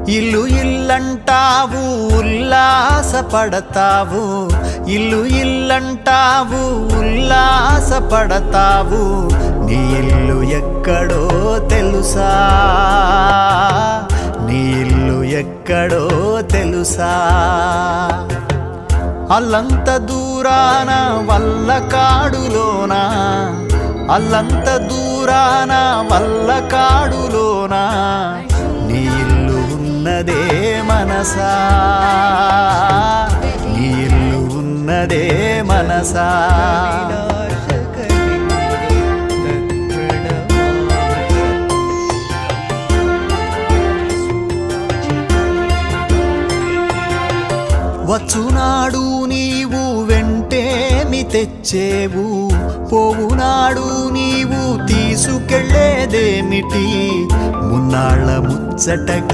ఇల్లు ఇల్లంటావు ఉల్లాసపడతావు, ఇల్లు ఇల్లంటావు ఉల్లాసపడతావు, నీ ఇల్లు ఎక్కడో తెలుసా, నీ ఇల్లు ఎక్కడో తెలుసా. అల్లంత దూరాన వల్లకాడులోన, అల్లంత దూరాన వల్లకాడులోన, నీ ఇల్లు ఉన్నదే మనసా, నీ ఇల్లు ఉన్నదే మనసా. వచ్చునాడు నీవు వెంటేమి తెచ్చేవు, పోవునాడు నీవు తీసుకెళ్ళేదేమిటి, మున్నాళ్ళ ముచ్చట